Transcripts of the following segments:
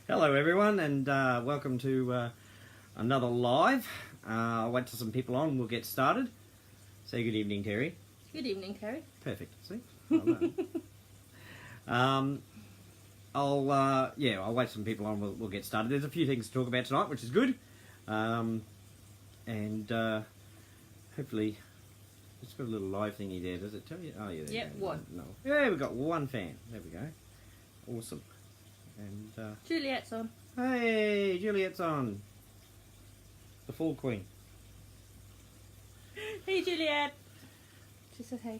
Hello everyone, and welcome to another live. I'll wait till some people on, we'll get started. Say good evening, Terry. Good evening, Terry. Perfect, see? Well done. I'll wait some people on, we'll get started. There's a few things to talk about tonight, which is good. Hopefully, it's got a little live thingy there, does it tell you? Oh yeah, there yep, you go. one. No. Yeah, we've got one fan. There we go. Awesome. And Juliet's on. hey, Juliet's on. The Fall Queen. Hey, Juliet. She said hey.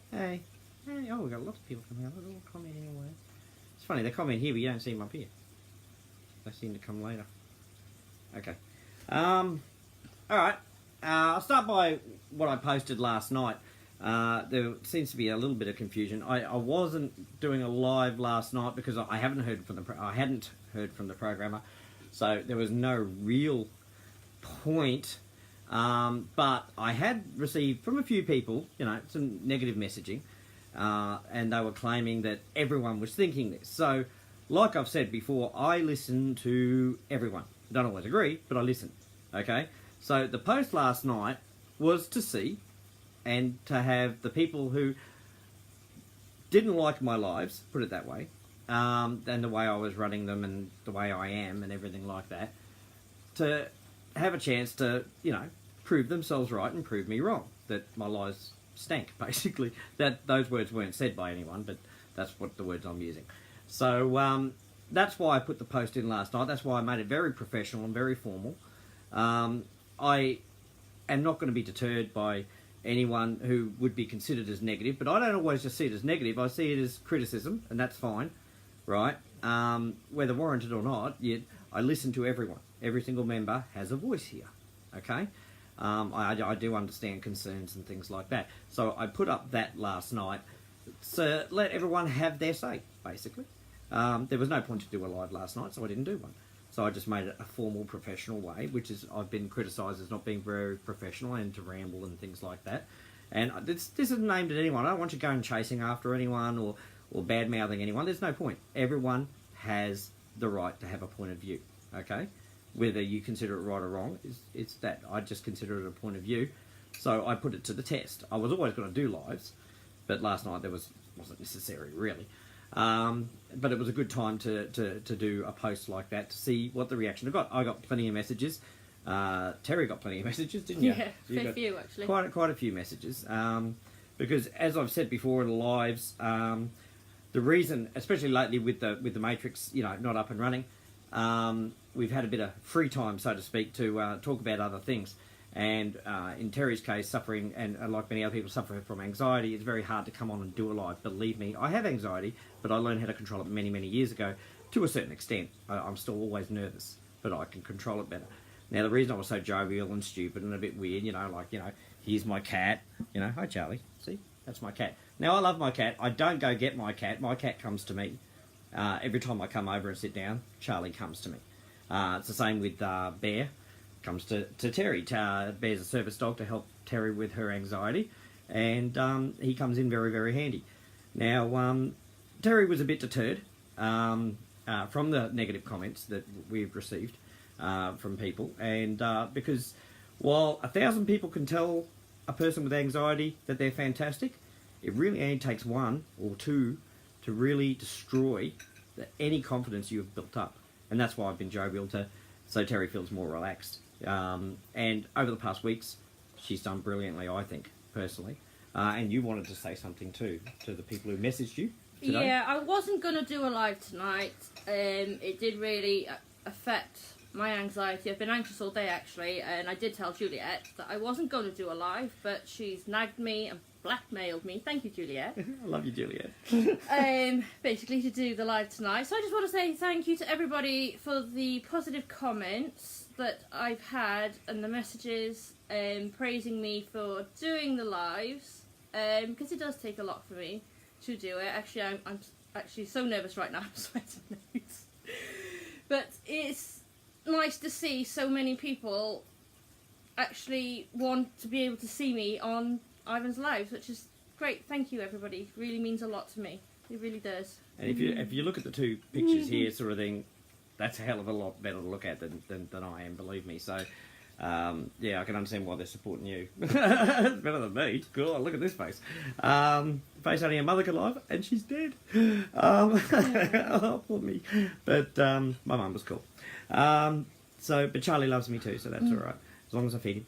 Hey. Hey. Oh, we've got lots of people coming up. They're all commenting away. It's funny, they comment here, but you don't see them up here. They seem to come later. Okay. Alright. I'll start by what I posted last night. There seems to be a little bit of confusion. I wasn't doing a live last night because I hadn't heard from the programmer, so there was no real point. But I had received from a few people, some negative messaging, and they were claiming that everyone was thinking this. So, like I've said before, I listen to everyone. I don't always agree, but I listen. Okay. So the post last night was to see and to have the people who didn't like my lives, put it that way, and the way I was running them and the way I am and everything like that, to have a chance to, prove themselves right and prove me wrong, that my lies stank, basically. That those words weren't said by anyone, but that's what the words I'm using. So that's why I put the post in last night. That's why I made it very professional and very formal. I am not going to be deterred by anyone who would be considered as negative, but I don't always just see it as negative. I see it as criticism, and that's fine, right? Whether warranted or not, yet I listen to everyone. Every single member has a voice here, okay? I do understand concerns and things like that. So I put up that last night to let everyone have their say, basically. There was no point to do a live last night, so I didn't do one. So I just made it a formal, professional way, which is I've been criticised as not being very professional and to ramble and things like that. And this isn't aimed at anyone. I don't want you going chasing after anyone or bad-mouthing anyone. There's no point. Everyone has the right to have a point of view, okay? Whether you consider it right or wrong, it's that. I just consider it a point of view. So I put it to the test. I was always going to do lives, but last night wasn't necessary, really. But it was a good time to do a post like that to see what the reaction I got. I got plenty of messages. Terry got plenty of messages, didn't you? Yeah, fair few actually. Quite a few messages. Because as I've said before in the lives, the reason, especially lately with the Matrix, not up and running, we've had a bit of free time, so to speak, to talk about other things. And in Terry's case, suffering, and like many other people suffering from anxiety, it's very hard to come on and do a live. Believe me, I have anxiety, but I learned how to control it many, many years ago to a certain extent. I'm still always nervous, but I can control it better. Now, the reason I was so jovial and stupid and a bit weird, here's my cat. Hi, Charlie. See? That's my cat. Now, I love my cat. I don't go get my cat. My cat comes to me. Every time I come over and sit down, Charlie comes to me. It's the same with Bear. Comes to Terry. Bear's a service dog to help Terry with her anxiety, and he comes in very, very handy. Now, Terry was a bit deterred from the negative comments that we've received from people, and because while 1,000 people can tell a person with anxiety that they're fantastic, it really only takes one or two to really destroy any confidence you've built up, and that's why I've been jovial so Terry feels more relaxed. And over the past weeks, she's done brilliantly, I think, personally. And you wanted to say something too to the people who messaged you today? Yeah, I wasn't going to do a live tonight. It did really affect my anxiety. I've been anxious all day, actually, and I did tell Juliet that I wasn't going to do a live, but she's nagged me and blackmailed me. Thank you, Juliet. I love you, Juliet. Basically, to do the live tonight. So I just want to say thank you to everybody for the positive comments that I've had and the messages praising me for doing the lives, because it does take a lot for me to do it. Actually, I'm actually so nervous right now. I'm sweating loads. But it's nice to see so many people actually want to be able to see me on Ivan's lives, which is great. Thank you, everybody. It really means a lot to me. It really does. And if you look at the two pictures here, sort of thing, that's a hell of a lot better to look at than I am, believe me. So, yeah, I can understand why they're supporting you. It's better than me. Cool, look at this face. Face only a mother could love, and she's dead. Oh, poor me. But my mum was cool. But Charlie loves me too, so that's all right, as long as I feed him.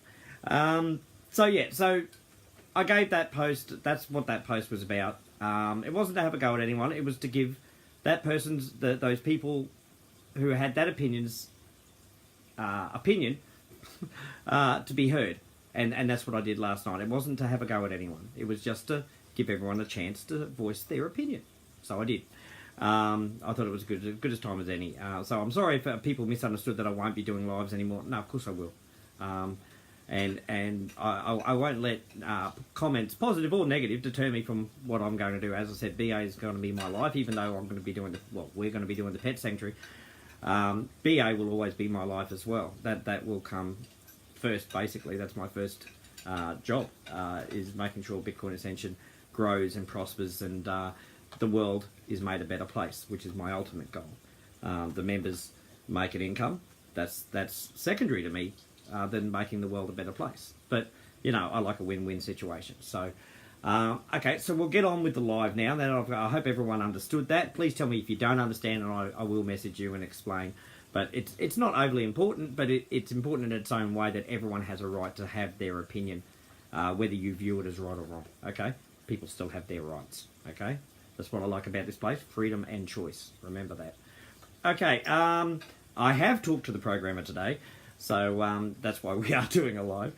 So I gave that post. That's what that post was about. It wasn't to have a go at anyone. It was to give that person's those people who had that opinion to be heard, and that's what I did last night. It wasn't to have a go at anyone. It was just to give everyone a chance to voice their opinion. So I did. I thought it was good as time as any. So I'm sorry if people misunderstood that I won't be doing lives anymore. No, of course I will. And I won't let comments, positive or negative, deter me from what I'm going to do. As I said, BA is going to be my life, even though I'm going to be doing we're going to be doing the pet sanctuary. BA will always be my life as well. That will come first, basically. That's my first job, is making sure Bitcoin Ascension grows and prospers, and the world is made a better place, which is my ultimate goal. The members make an income. That's secondary to me than making the world a better place. But, I like a win-win situation. So, okay, so we'll get on with the live now. I hope everyone understood that. Please tell me if you don't understand, and I will message you and explain. But it's not overly important, but it's important in its own way that everyone has a right to have their opinion, whether you view it as right or wrong, okay? People still have their rights, okay? That's what I like about this place, freedom and choice. Remember that. Okay, I have talked to the programmer today, so that's why we are doing a live,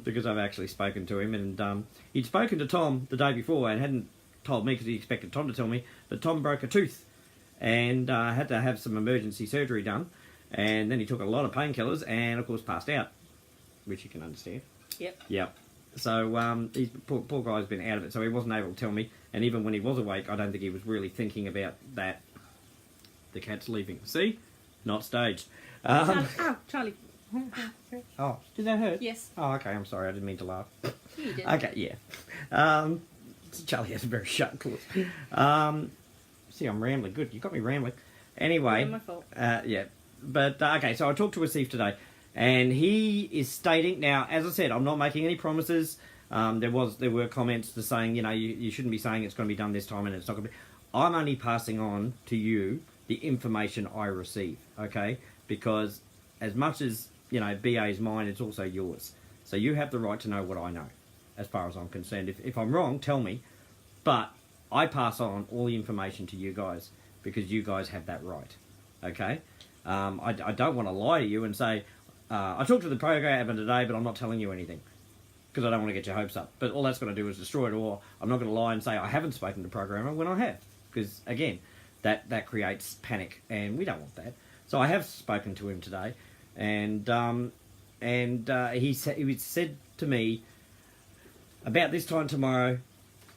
because I've actually spoken to him, and he'd spoken to Tom the day before and hadn't told me because he expected Tom to tell me, but Tom broke a tooth and had to have some emergency surgery done, and then he took a lot of painkillers and, of course, passed out, which you can understand. Yep. So he's poor guy's been out of it, so he wasn't able to tell me, and even when he was awake, I don't think he was really thinking about that. The cat's leaving. See? Not staged. Ow, Charlie. Oh, did that hurt? Yes. Oh, okay, I'm sorry, I didn't mean to laugh. You did. Okay, yeah. Charlie has a very sharp claws. See, I'm rambling. Good, you got me rambling. Anyway. Yeah, my fault. Yeah. But, okay, so I talked to Asif today, and he is stating, now, as I said, I'm not making any promises. There were comments to saying, you shouldn't be saying it's going to be done this time and it's not going to be. I'm only passing on to you the information I receive, okay? Because as much as, BA is mine, it's also yours. So you have the right to know what I know, as far as I'm concerned. If I'm wrong, tell me. But I pass on all the information to you guys, because you guys have that right, okay? I don't want to lie to you and say, I talked to the programmer today, but I'm not telling you anything, because I don't want to get your hopes up. But all that's going to do is destroy it, or I'm not going to lie and say I haven't spoken to the programmer when I have, because, again, that creates panic, and we don't want that. So I have spoken to him today, and he said to me, about this time tomorrow,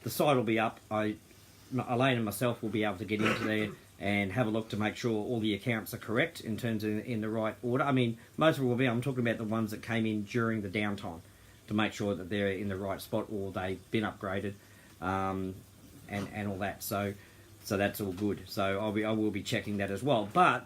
the site will be up. Elaine and myself will be able to get into there and have a look to make sure all the accounts are correct in terms of in the right order. I mean, most of it will be, I'm talking about the ones that came in during the downtime, to make sure that they're in the right spot or they've been upgraded, and all that. So that's all good. So I will be checking that as well. But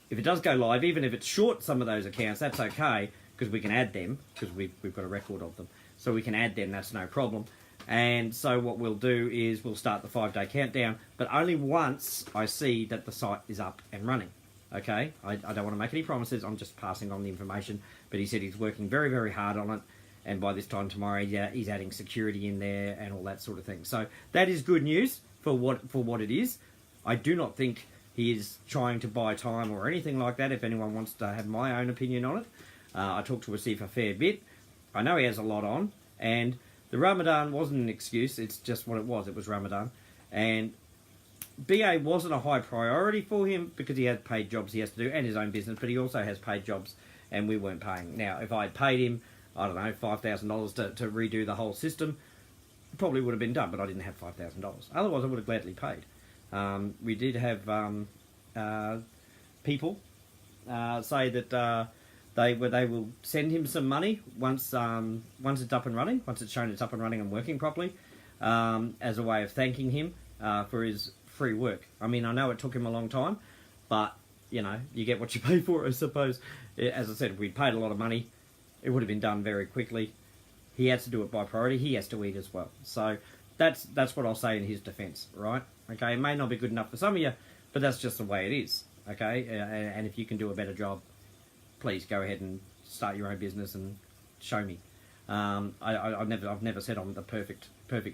if it does go live, even if it's short some of those accounts, that's okay, because we can add them, because we've got a record of them. So we can add them, that's no problem. And so what we'll do is we'll start the 5-day countdown, but only once I see that the site is up and running. Okay? I don't want to make any promises, I'm just passing on the information. But he said he's working very, very hard on it, and by this time tomorrow, he's adding security in there and all that sort of thing. So that is good news for what it is. I do not think he is trying to buy time or anything like that, if anyone wants to have my own opinion on it. I talked to Asif a fair bit. I know he has a lot on, and the Ramadan wasn't an excuse, it's just what it was Ramadan. And BA wasn't a high priority for him, because he had paid jobs he has to do, and his own business, but he also has paid jobs, and we weren't paying. Now, if I had paid him, I don't know, $5,000 to redo the whole system, it probably would have been done, but I didn't have $5,000. Otherwise, I would have gladly paid. We did have people say that they will send him some money once it's up and running, once it's shown it's up and running and working properly, as a way of thanking him for his free work. I mean, I know it took him a long time, but you know, you get what you pay for, I suppose. As I said, if we'd paid a lot of money, it would have been done very quickly. He has to do it by priority. He has to eat as well. So that's what I'll say in his defence, right? Okay, it may not be good enough for some of you, but that's just the way it is, okay? And if you can do a better job, please go ahead and start your own business and show me. I've never said I'm the perfect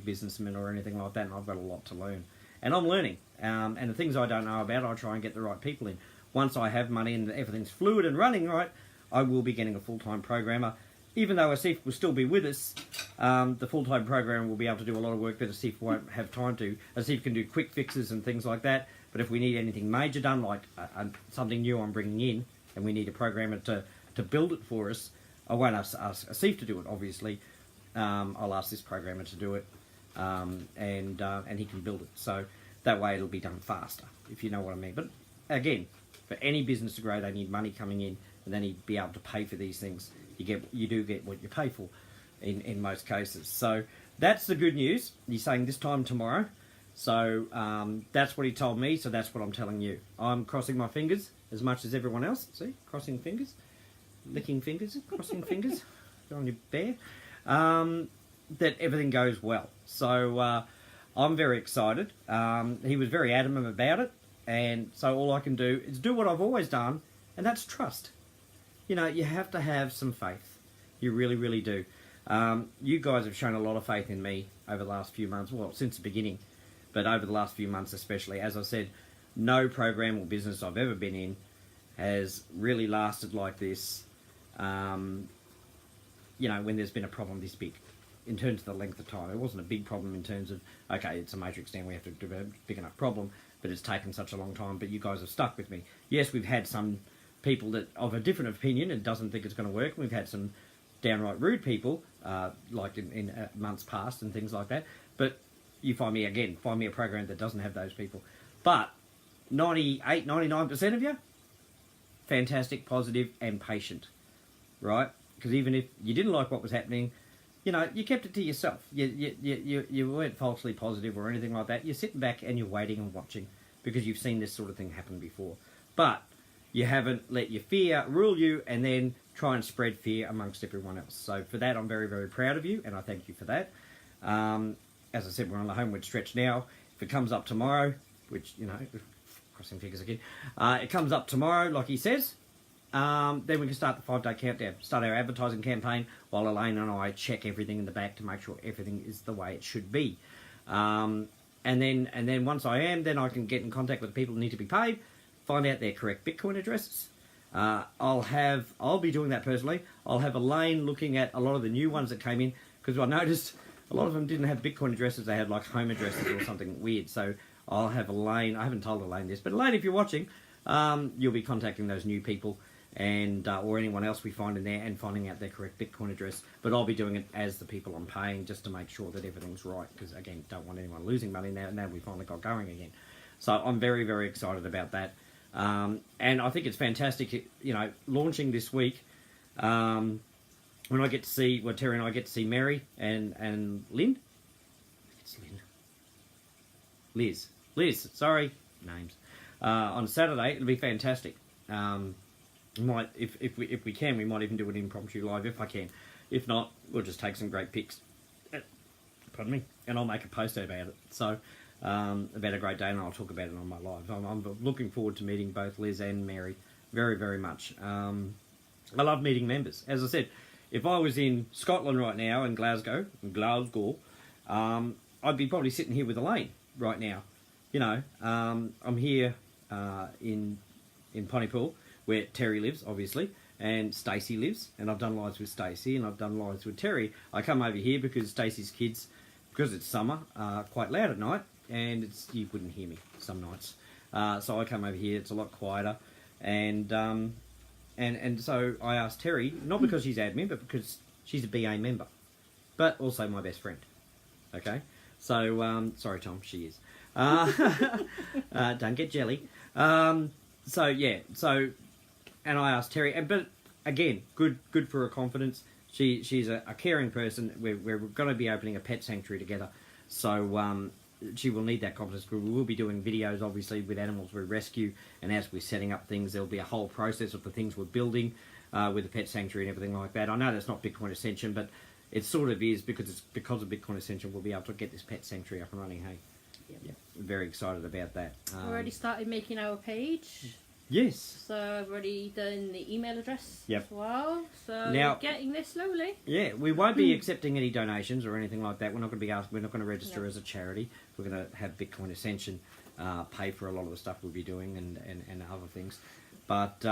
businessman or anything like that, and I've got a lot to learn. And I'm learning. And the things I don't know about, I try and get the right people in. Once I have money and everything's fluid and running right, I will be getting a full-time programmer. Even though Asif will still be with us, the full-time programmer will be able to do a lot of work that Asif won't have time to. Asif can do quick fixes and things like that, but if we need anything major done, like something new I'm bringing in, and we need a programmer to build it for us, I won't ask Asif to do it, obviously. I'll ask this programmer to do it, and he can build it. So that way it'll be done faster, if you know what I mean. But again, for any business to grow, they need money coming in, and they need to be able to pay for these things. You do get what you pay for in most cases. So that's the good news. He's saying this time tomorrow. So that's what he told me, so that's what I'm telling you. I'm crossing my fingers as much as everyone else. See? Crossing fingers. Licking fingers. Crossing fingers. Go on, you bear. That everything goes well. So I'm very excited. He was very adamant about it. And so all I can do is do what I've always done, and that's trust. You know, you have to have some faith. You really, really do. You guys have shown a lot of faith in me over the last few months. Well, since the beginning. But over the last few months especially. As I said, no program or business I've ever been in has really lasted like this. You know, when there's been a problem this big. In terms of the length of time. It wasn't a big problem in terms of, okay, it's a major extent, we have to do a big enough problem. But it's taken such a long time. But you guys have stuck with me. Yes, we've had some people that of a different opinion and doesn't think it's going to work. We've had some downright rude people, like in months past and things like that. But you find me a program that doesn't have those people. But 98, 99% of you, fantastic, positive, and patient, right? Because even if you didn't like what was happening, you know, you kept it to yourself. You weren't falsely positive or anything like that. You're sitting back and you're waiting and watching because you've seen this sort of thing happen before. But you haven't let your fear rule you and then try and spread fear amongst everyone else. So for that, I'm very, very proud of you, and I thank you for that. As I said, we're on the homeward stretch now. If it comes up tomorrow, which, you know, crossing fingers again, it comes up tomorrow, like he says, then we can start the 5-day countdown, start our advertising campaign, while Elaine and I check everything in the back to make sure everything is the way it should be. And then once I am, then I can get in contact with the people who need to be paid, find out their correct Bitcoin addresses. I'll be doing that personally. I'll have Elaine looking at a lot of the new ones that came in, because I noticed a lot of them didn't have Bitcoin addresses, they had like home addresses or something weird. So I'll have Elaine, I haven't told Elaine this, but Elaine, if you're watching, you'll be contacting those new people and or anyone else we find in there and finding out their correct Bitcoin address. But I'll be doing it as the people I'm paying, just to make sure that everything's right, because again, don't want anyone losing money now we finally got going again. So I'm very, very excited about that. And I think it's fantastic, you know, launching this week, when I get to see, well, Terry and I get to see Mary and Lynn. It's Lynn. Liz, sorry, names. On Saturday, it'll be fantastic. Might, if we can, we might even do an impromptu live if I can. If not, we'll just take some great pics. Pardon me. And I'll make a post about it. So, about a great day, and I'll talk about it on my live. I'm looking forward to meeting both Liz and Mary very, very much. I love meeting members. As I said, if I was in Scotland right now, in Glasgow, I'd be probably sitting here with Elaine right now. You know, I'm here in Pontypool, where Terry lives, obviously, and Stacey lives, and I've done lives with Stacey, and I've done lives with Terry. I come over here because Stacey's kids, because it's summer, are quite loud at night, and you wouldn't hear me some nights. So I come over here, it's a lot quieter, and so I asked Terry, not because she's admin, but because she's a BA member, but also my best friend. Okay? So, sorry Tom, she is. Don't get jelly. So, yeah, so, and I asked Terry, but again, good for her confidence. She's a caring person. We're going to be opening a pet sanctuary together. So, she will need that confidence because we will be doing videos, obviously, with animals we rescue, and as we're setting up things, there'll be a whole process of the things we're building with the pet sanctuary and everything like that. I know that's not Bitcoin Ascension, but it sort of is because of Bitcoin Ascension we'll be able to get this pet sanctuary up and running. Hey, yeah, very excited about that. Already started making our page. Yes. So I've already done the email address Yep. as well. So Now, getting there slowly. Yeah, we won't be accepting any donations or anything like that. We're not going to be asked. We're not going to register as a charity. We're going to have Bitcoin Ascension pay for a lot of the stuff we'll be doing and other things. But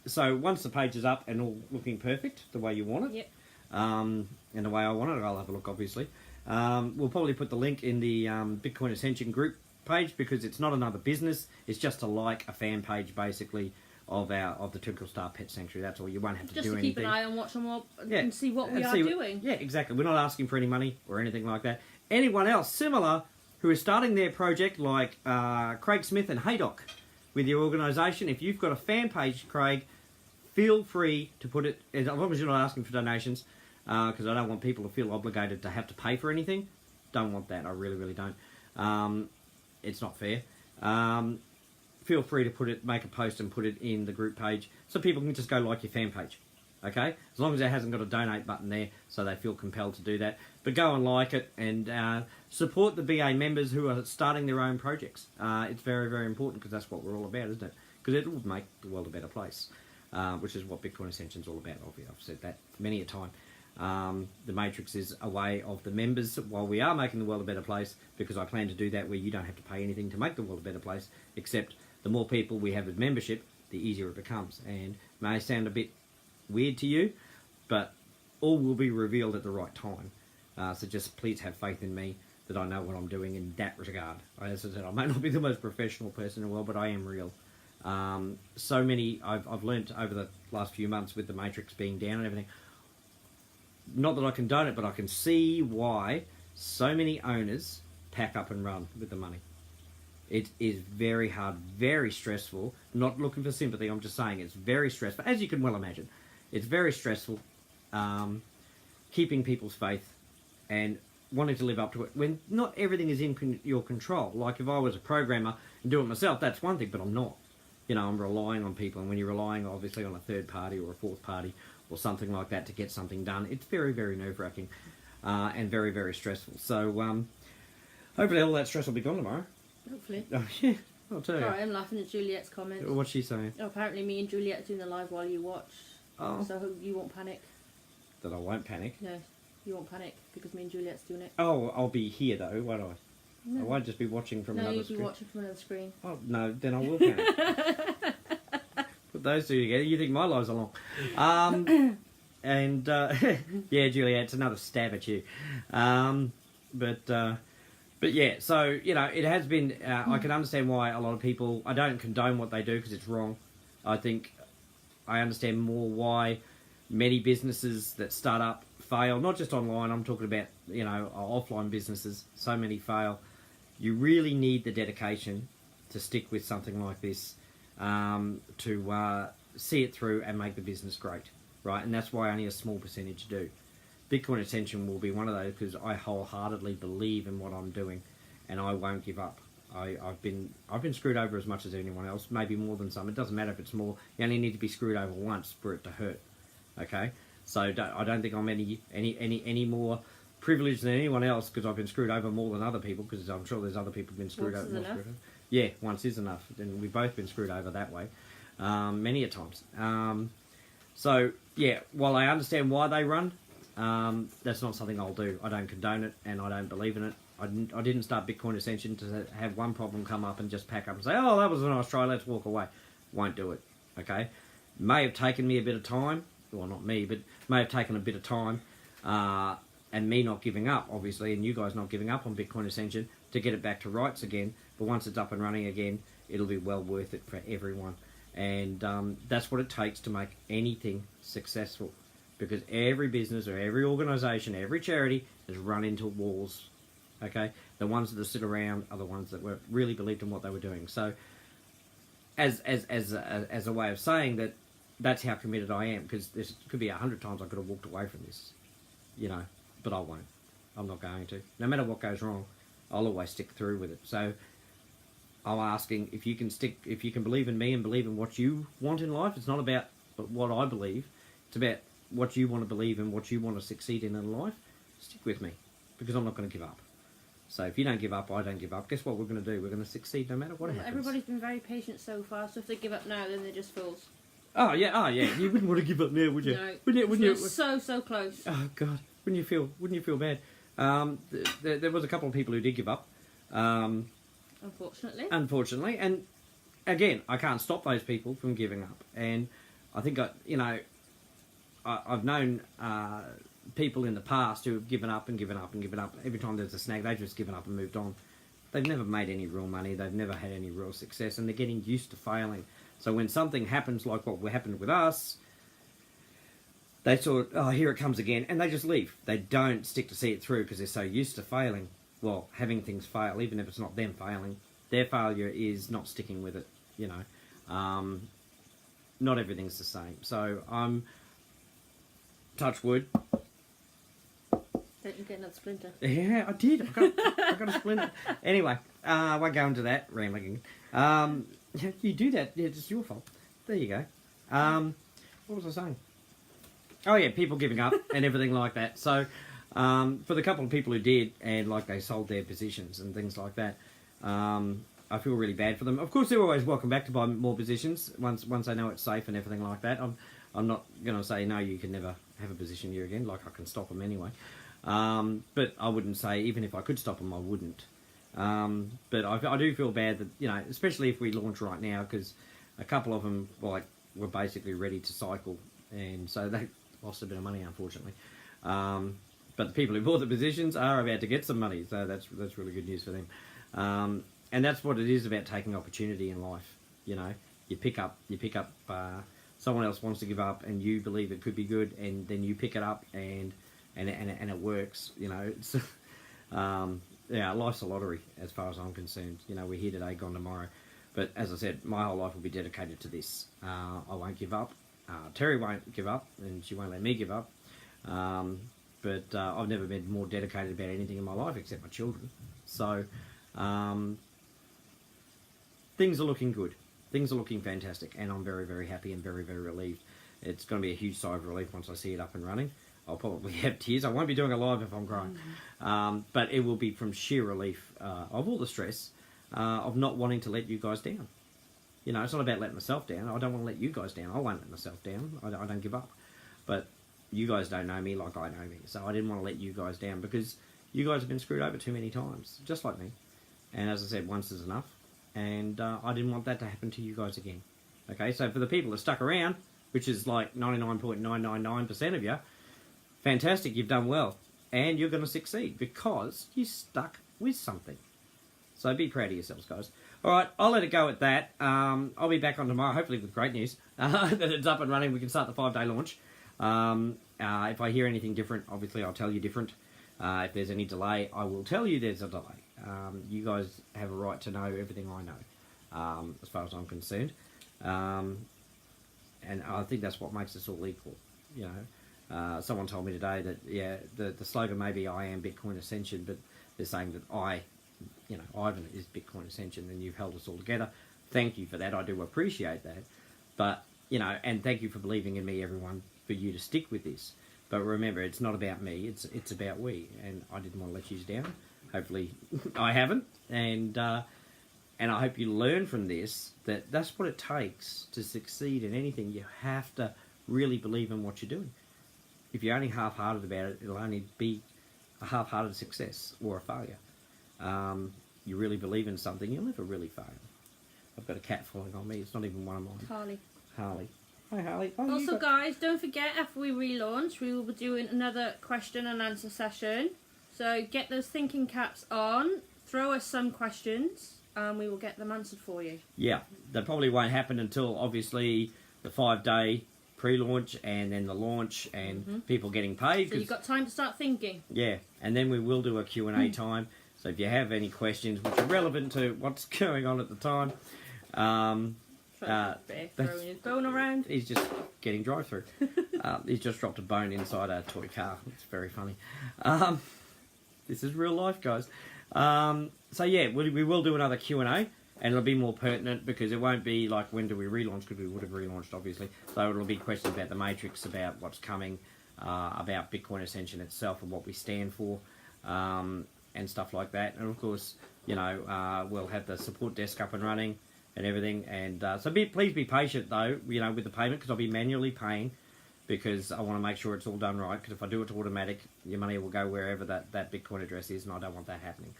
so once the page is up and all looking perfect the way you want it, Yep. and the way I want it, I'll have a look. Obviously, we'll probably put the link in the Bitcoin Ascension group page because it's not another business. It's just a fan page basically of the Twinkle Star Pet Sanctuary. That's all. You won't have to Just do to anything. keep an eye on what's on what Yeah. and see what we And are see doing. Yeah, exactly. We're not asking for any money or anything like that. Anyone else similar who is starting their project like Craig Smith and Haydock with your organisation, if you've got a fan page, Craig, feel free to put it, as long as you're not asking for donations, because I don't want people to feel obligated to have to pay for anything. Don't want that. I really, really don't. It's not fair. Feel free to make a post and put it in the group page so people can just go like your fan page. Okay? As long as it hasn't got a donate button there so they feel compelled to do that. But go and like it and support the BA members who are starting their own projects. It's very, very important because that's what we're all about, isn't it? Because it will make the world a better place, which is what Bitcoin Ascension is all about. I've said that many a time. The Matrix is a way of the members, while we are making the world a better place, because I plan to do that where you don't have to pay anything to make the world a better place, except the more people we have as membership, the easier it becomes. And it may sound a bit weird to you, but all will be revealed at the right time. So just please have faith in me that I know what I'm doing in that regard. As I said, I may not be the most professional person in the world, but I am real. So many, I've learnt over the last few months with the Matrix being down and everything, not that I condone it, but I can see why so many owners pack up and run with the money. It is very hard, very stressful. Not looking for sympathy, I'm just saying it's very stressful, as you can well imagine. It's very stressful keeping people's faith and wanting to live up to it when not everything is in your control. Like if I was a programmer and do it myself, that's one thing, but I'm not. You know, I'm relying on people, and when you're relying obviously on a third party or a fourth party or something like that to get something done, it's very, very nerve-wracking and very, very stressful. So hopefully all that stress will be gone tomorrow. Hopefully. Oh, yeah, I'll tell you. Sorry, I'm laughing at Juliet's comment. What's she saying? Oh, apparently me and Juliet are doing the live while you watch. Oh. So I hope you won't panic. That I won't panic. No, you won't panic because me and Juliet's doing it. Oh, I'll be here though, won't I? No. I won't just be watching from another No, screen. you'll be watching from another screen. Oh, no, then I will panic. Put those two together, you think my life's along. And, yeah, Juliet, it's another stab at you. But yeah, so, you know, it has been, I can understand why a lot of people, I don't condone what they do because it's wrong. I think I understand more why many businesses that start up fail, not just online, I'm talking about, you know, offline businesses, so many fail. You really need the dedication to stick with something like this, to see it through and make the business great, right? And that's why only a small percentage do. Bitcoin Ascension will be one of those because I wholeheartedly believe in what I'm doing, and I won't give up. I've been screwed over as much as anyone else, maybe more than some. It doesn't matter if it's more. You only need to be screwed over once for it to hurt. Okay, so I don't think I'm any more privileged than anyone else because I've been screwed over more than other people. Because I'm sure there's other people who've been screwed over. Yeah, once is enough. And we've both been screwed over that way, many a times. So yeah, while I understand why they run. That's not something I'll do. I don't condone it, and I don't believe in it. I didn't start Bitcoin Ascension to have one problem come up and just pack up and say, oh, that was a nice try, let's walk away. Won't do it, okay? May have taken me a bit of time, well, not me, but may have taken a bit of time, and me not giving up, obviously, and you guys not giving up on Bitcoin Ascension to get it back to rights again. But once it's up and running again, it'll be well worth it for everyone. And that's what it takes to make anything successful. Because every business or every organisation, every charity has run into walls, okay? The ones that sit around are the ones that really believed in what they were doing. So, as a way of saying that, that's how committed I am. Because there could be 100 times I could have walked away from this, you know, but I won't. I'm not going to. No matter what goes wrong, I'll always stick through with it. So I'm asking if you can believe in me and believe in what you want in life. It's not about what I believe. It's about what you want to believe and what you want to succeed in life. Stick with me, because I'm not going to give up. So if you don't give up, I don't give up. Guess what we're going to do? We're going to succeed no matter what happens. Everybody's been very patient so far, so if they give up now, then they're just fools. Oh yeah. You wouldn't want to give up now, would you? No. Wouldn't you? So close. Oh God, wouldn't you feel bad? There was a couple of people who did give up. Unfortunately, and again, I can't stop those people from giving up. And I think I've known people in the past who have given up and given up and given up. Every time there's a snag, they've just given up and moved on. They've never made any real money. They've never had any real success, and they're getting used to failing. So when something happens like what happened with us, they thought, oh, here it comes again, and they just leave. They don't stick to see it through because they're so used to failing. Well, having things fail, even if it's not them failing, their failure is not sticking with it, you know. Not everything's the same. So I'm, touch wood. Don't you get another splinter? Yeah, I did. I got a splinter. Anyway, I won't go into that rambling. You do that. Yeah, it's your fault. There you go. What was I saying? Oh yeah, people giving up and everything like that. So for the couple of people who did, and like they sold their positions and things like that, I feel really bad for them. Of course, they're always welcome back to buy more positions once they know it's safe and everything like that. I'm not going to say no, you can never have a position here again. Like I can stop them anyway. But I wouldn't say, even if I could stop them, I wouldn't. But I do feel bad that, you know, especially if we launch right now, because a couple of them were basically ready to cycle, and so they lost a bit of money, unfortunately. But the people who bought the positions are about to get some money, so that's really good news for them. And that's what it is about taking opportunity in life. You know, you pick up. Someone else wants to give up, and you believe it could be good, and then you pick it up, and it works. You know, it's, yeah, life's a lottery as far as I'm concerned. You know, we're here today, gone tomorrow. But as I said, my whole life will be dedicated to this. I won't give up. Terry won't give up, and she won't let me give up. But I've never been more dedicated about anything in my life except my children. So things are looking good. Things are looking fantastic, and I'm very, very happy and very, very relieved. It's going to be a huge sigh of relief once I see it up and running. I'll probably have tears. I won't be doing it live if I'm crying. But it will be from sheer relief of all the stress of not wanting to let you guys down. You know, it's not about letting myself down. I don't want to let you guys down. I won't let myself down. I don't give up. But you guys don't know me like I know me. So I didn't want to let you guys down because you guys have been screwed over too many times, just like me. And as I said, once is enough. And I didn't want that to happen to you guys again. Okay, so for the people that stuck around, which is like 99.999% of you, fantastic, you've done well. And you're going to succeed because you stuck with something. So be proud of yourselves, guys. All right, I'll let it go at that. I'll be back on tomorrow, hopefully with great news. That it's up and running, we can start the 5-day launch. If I hear anything different, obviously I'll tell you different. If there's any delay, I will tell you there's a delay. You guys have a right to know everything I know, as far as I'm concerned. And I think that's what makes us all equal, you know. Someone told me today that, yeah, the slogan may be I am Bitcoin Ascension, but they're saying that Ivan is Bitcoin Ascension, and you've held us all together. Thank you for that. I do appreciate that. But, you know, and thank you for believing in me, everyone, for you to stick with this. But remember, it's not about me, it's about we, and I didn't want to let you down. Hopefully I haven't, and I hope you learn from this that that's what it takes to succeed in anything. You have to really believe in what you're doing. If you're only half-hearted about it, it'll only be a half-hearted success or a failure. You really believe in something, you'll never really fail. I've got a cat falling on me. It's not even one of mine. Harley. Hi, Harley. Oh, also, guys, don't forget, after we relaunch, we will be doing another question and answer session. So get those thinking caps on, throw us some questions, and we will get them answered for you. Yeah, that probably won't happen until, obviously, the 5-day pre-launch and then the launch and people getting paid. So you've got time to start thinking. Yeah, and then we will do a Q&A time. So if you have any questions which are relevant to what's going on at the time, throwing his bone around. He's just getting drive-through. He's just dropped a bone inside a toy car. It's very funny. This is real life, guys. So yeah, we will do another Q&A, and it'll be more pertinent because it won't be like when do we relaunch, because we would have relaunched obviously. So it'll be questions about the matrix, about what's coming, about Bitcoin Ascension itself and what we stand for, and stuff like that. And of course, you know, we'll have the support desk up and running and everything. And so please be patient though, you know, with the payment, because I'll be manually paying, because I want to make sure it's all done right. Because if I do it to automatic, your money will go wherever that Bitcoin address is, and I don't want that happening.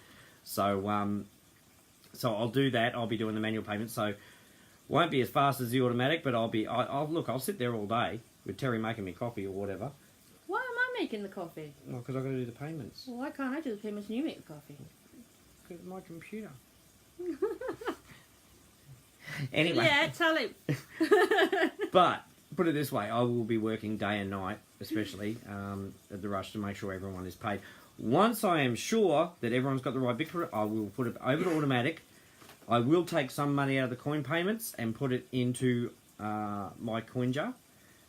So so I'll do that. I'll be doing the manual payment. So won't be as fast as the automatic, but I'll sit there all day with Terry making me coffee or whatever. Why am I making the coffee? Well, because I've got to do the payments. Well, why can't I do the payments and you make the coffee? Because of my computer. Anyway. Yeah, tell him. But put it this way, I will be working day and night, especially at the rush, to make sure everyone is paid. Once I am sure that everyone's got the right Bitcoin, I will put it over to automatic. I will take some money out of the coin payments and put it into my coin jar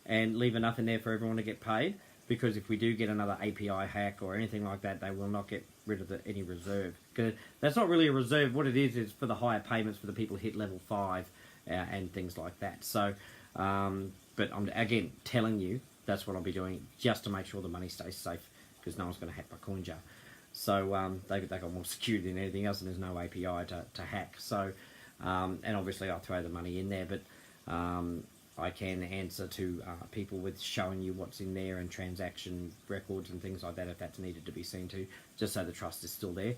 and leave enough in there for everyone to get paid, because if we do get another API hack or anything like that, they will not get rid of any reserve. Because that's not really a reserve. What it is for the higher payments for the people who hit level 5 and things like that. So, but I'm again telling you that's what I'll be doing, just to make sure the money stays safe, because no one's going to hack my coin jar. So they got more security than anything else, and there's no API to hack. So, and obviously I'll throw the money in there, but I can answer to people with showing you what's in there and transaction records and things like that if that's needed to be seen to, just so the trust is still there.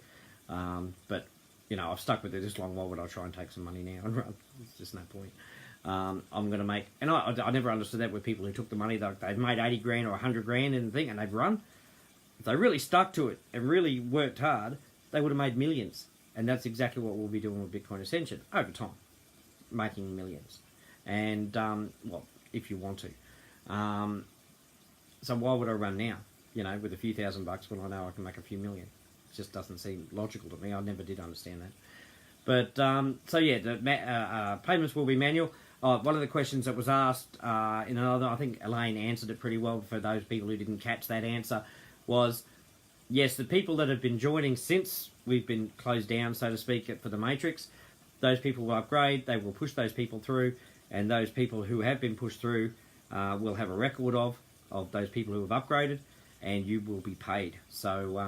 But, you know, I've stuck with it this long. Why would I try and take some money now and run? There's just no point. I'm going to make... And I never understood that with people who took the money. They've made 80 grand or 100 grand in the thing and they've run. If they really stuck to it and really worked hard, they would have made millions. And that's exactly what we'll be doing with Bitcoin Ascension over time, making millions. And, well, if you want to. So why would I run now, you know, with a few $1,000 when I know I can make a few million? It just doesn't seem logical to me. I never did understand that. But, so yeah, the payments will be manual. One of the questions that was asked in another, I think Elaine answered it pretty well for those people who didn't catch that answer, was, yes, the people that have been joining since we've been closed down, so to speak, for the Matrix, those people will upgrade, they will push those people through, and those people who have been pushed through will have a record of those people who have upgraded, and you will be paid. So,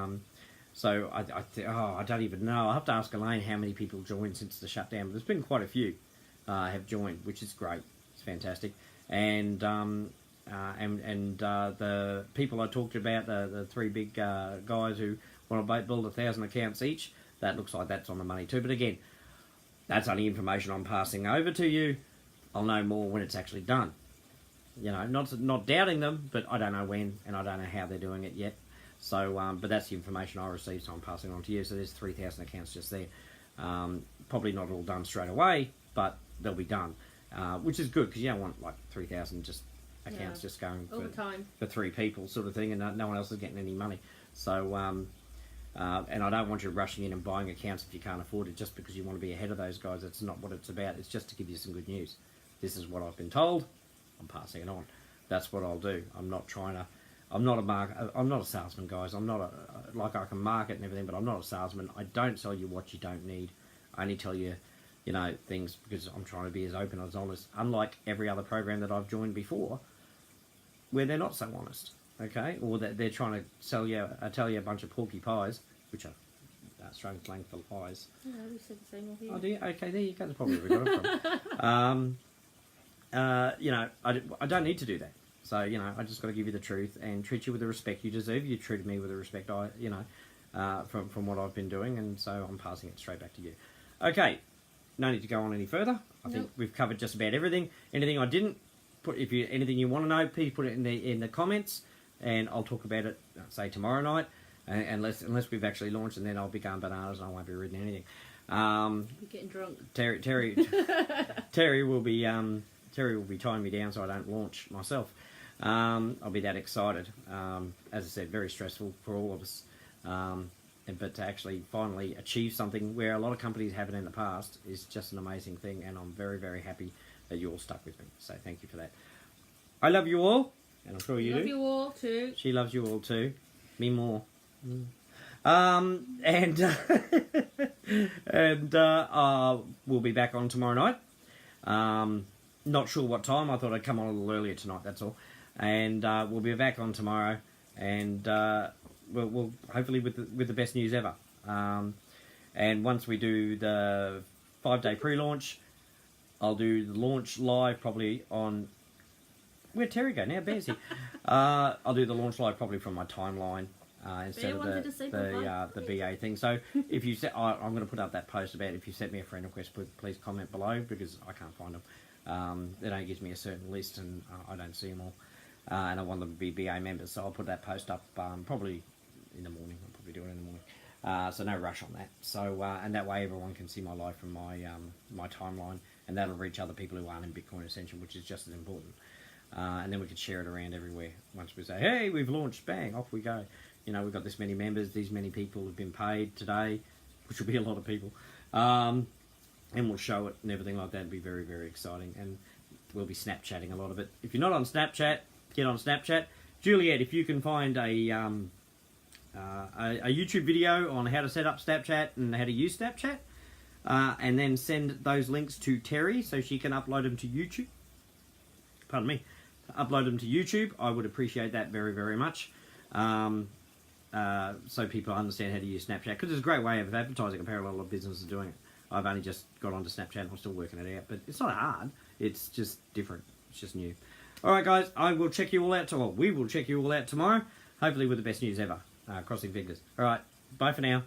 I don't even know. I'll have to ask Elaine how many people joined since the shutdown, but there's been quite a few have joined, which is great. It's fantastic. And the people I talked about, the three big guys who want to build 1,000 accounts each, that looks like that's on the money too. But again, that's only information I'm passing over to you. I'll know more when it's actually done. You know, not doubting them, but I don't know when, and I don't know how they're doing it yet. So, but that's the information I received, so I'm passing on to you. So there's 3,000 accounts just there. Probably not all done straight away, but they'll be done, which is good, because you don't want like 3,000 just accounts just going for 3 people sort of thing, and no one else is getting any money. So, and I don't want you rushing in and buying accounts if you can't afford it, just because you want to be ahead of those guys. That's not what it's about. It's just to give you some good news. This is what I've been told. I'm passing it on. That's what I'll do. I'm not trying to... I'm not a salesman, guys. I'm not like, I can market and everything, but I'm not a salesman. I don't tell you what you don't need. I only tell you, you know, things because I'm trying to be as open as honest. Unlike every other program that I've joined before, where they're not so honest, okay, or that they're trying to tell you a bunch of porky pies, which are Australian slang for lies. Yeah, we said the same over here. Oh, do you? Okay, there you go. That's probably where we got it from. You know, I don't need to do that. So, you know, I just got to give you the truth and treat you with the respect you deserve. You treated me with the respect from what I've been doing, and so I'm passing it straight back to you. Okay, no need to go on any further. I think we've covered just about everything. Anything I didn't put, anything you want to know, please put it in the comments, and I'll talk about it, say tomorrow night, unless we've actually launched, and then I'll be going bananas and I won't be reading anything. You're getting drunk. Terry will be tying me down so I don't launch myself. I'll be that excited. As I said, very stressful for all of us. But to actually finally achieve something where a lot of companies haven't in the past is just an amazing thing, and I'm very, very happy that you all stuck with me. So thank you for that. I love you all, and I'm sure you do. Love you all too. She loves you all too. Me more. And we'll be back on tomorrow night. Not sure what time. I thought I'd come on a little earlier tonight, that's all. And we'll be back on tomorrow, and we'll hopefully with the best news ever. And once we do the 5-day pre-launch, I'll do the launch live probably on... Where'd Terry go now? Bearsy. I'll do the launch live probably from my timeline instead of the BA thing. So if you set, I'm going to put up that post about if you sent me a friend request, please comment below, because I can't find them. It only gives me a certain list, and I don't see them all. And I want them to be BA members, so I'll put that post up probably in the morning. I'll probably do it in the morning. So no rush on that. So and that way everyone can see my life from my my timeline, and that'll reach other people who aren't in Bitcoin Ascension, which is just as important. And then we could share it around everywhere. Once we say, hey, we've launched, bang, off we go. You know, we've got this many members, these many people have been paid today, which will be a lot of people. And we'll show it and everything like that. It'll be very, very exciting. And we'll be Snapchatting a lot of it. If you're not on Snapchat, get on Snapchat. Juliet, if you can find a YouTube video on how to set up Snapchat and how to use Snapchat, and then send those links to Terry so she can upload them to YouTube. Pardon me. Upload them to YouTube. I would appreciate that very, very much. So people understand how to use Snapchat, because it's a great way of advertising. Apparently a lot of businesses are doing it. I've only just got onto Snapchat and I'm still working it out, but it's not hard. It's just different. It's just new. Alright guys, I will check you all out we will check you all out tomorrow, hopefully with the best news ever. Crossing fingers. Alright, bye for now.